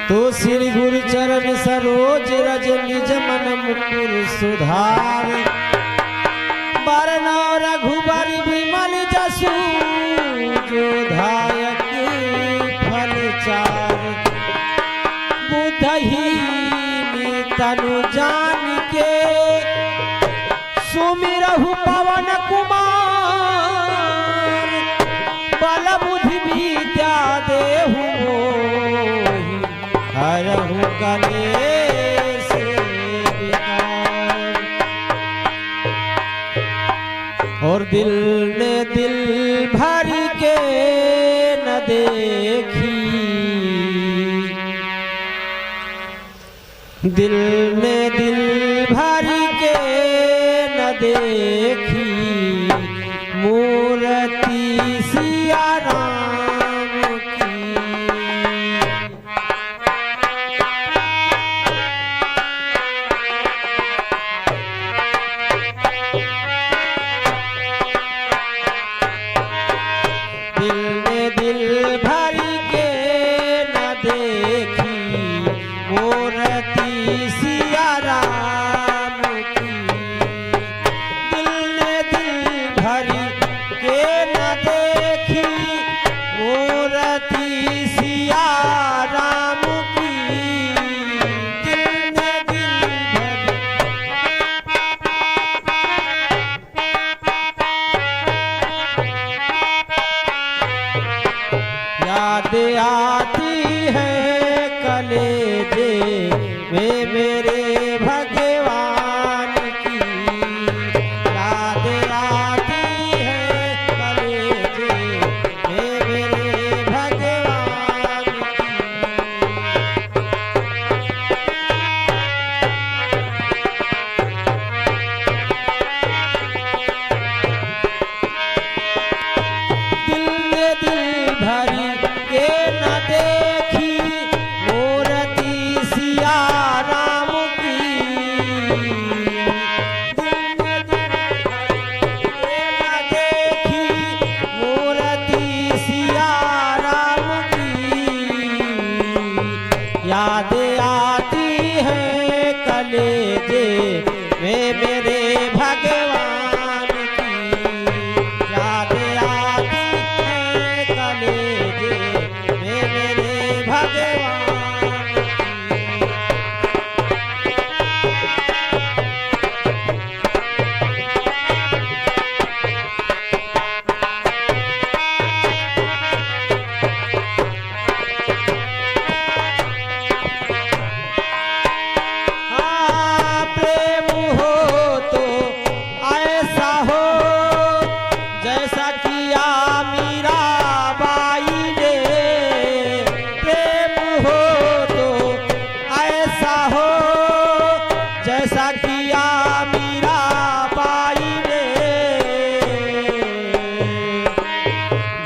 तो श्री गुरु चरण सरोज रज निज मन मुकुर सुधार बरनौ रघुबर विमल जसु जो धायक फल चार बुद्धहीन तनु जान के सुमिरहु पवन कुमार बल बुद्धि विद्या देहु मोहि हरहु कलेश विकार। और दिल ने दिल भर के न देखी, दिल ने दिल भर के न देखी मूर्ति सिया राम की। दिल ने दिल भर के न देखी मूर्ति सिया राम की। दिल ने दिल भर के न देखी मूर्ति सिया राम की। दिल ने दिल भर याद आती है कलेजे में मेरे भगवान की। याद आती है कलेजे में मेरे भगवान की। दिल ने दिल भरी के न देखी मूर्ति सिया राम की। दिल ने दिल भरी के न देखी मूर्ति सिया राम की। याद आती है कलेजे में मेरे भगवान की। याद आती है कलेजे में मेरे भगवान की। हाँ, प्रेम हो तो ऐसा हो जैसा किया मीराबाई ने। प्रेम हो तो ऐसा हो जैसा किया मीराबाई ने।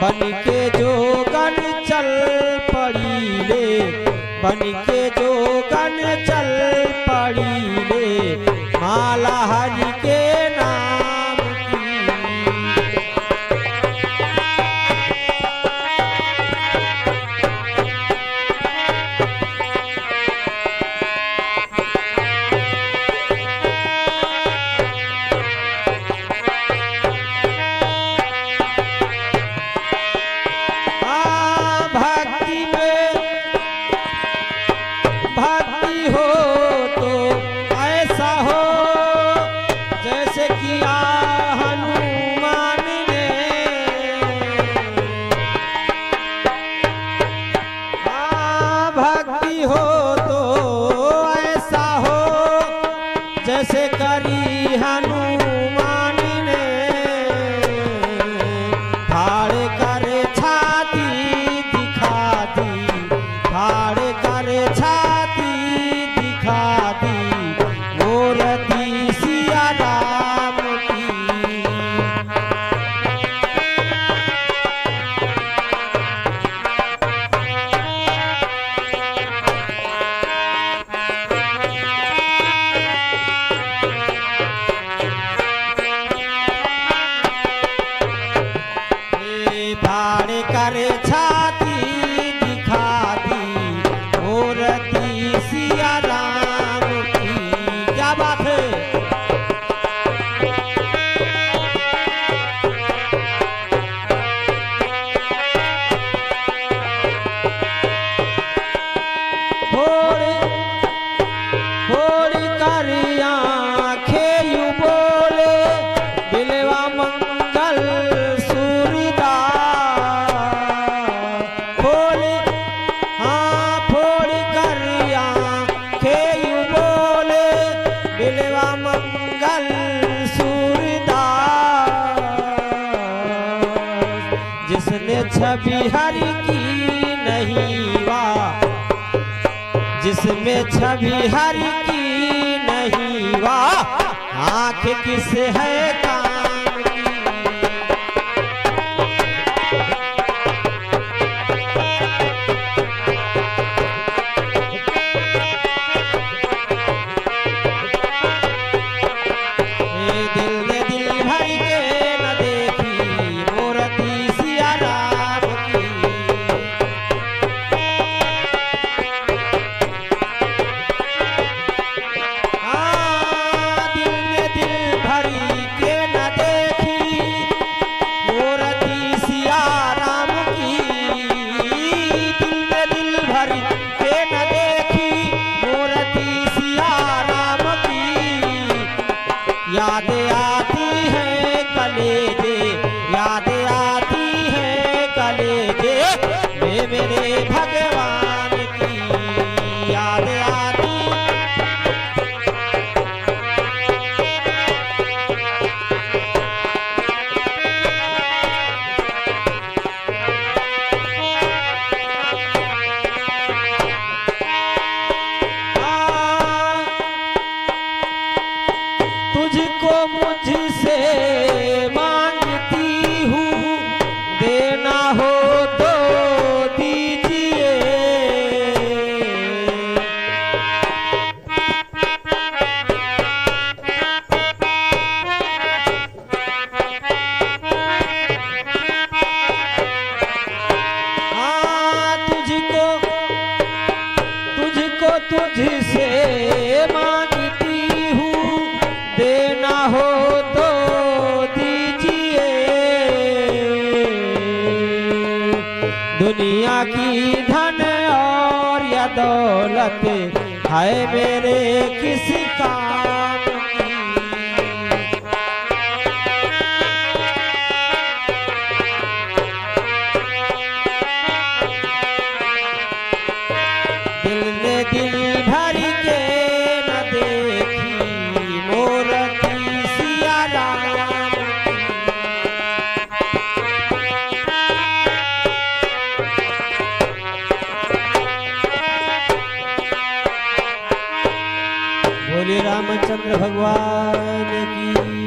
बन के जोगन चल पड़ी ले, बन के जोगन चल पड़ी ले माला हरि के नाम की। भक्ति में भक्ति हो तो ऐसा हो जिसमें छवि हरि की नहीं वाह आँख किस है कान की। ये दिल ने दिल भर के न देखी मूर्ति सिया राम की। दिल ने दिल भरी के न देखी मूर्ति सिया राम की। दिल ने दिल भरी के न देखी मूर्ति सिया राम की। याद आती है कलेजे, याद आती है कलेजे वे मेरे भगवान की। याद आती तुझको मुझसे मांगती हूँ देना हो तो दीजिए। तुझको तुझसे मांगती हूँ देना हो तो दीजिए। दुनिया की धन और या दौलत है मेरे किस काम की। दिल ने दिल भर के न देखी मूर्ति सिया राम की। बोले रामचंद्र भगवान की।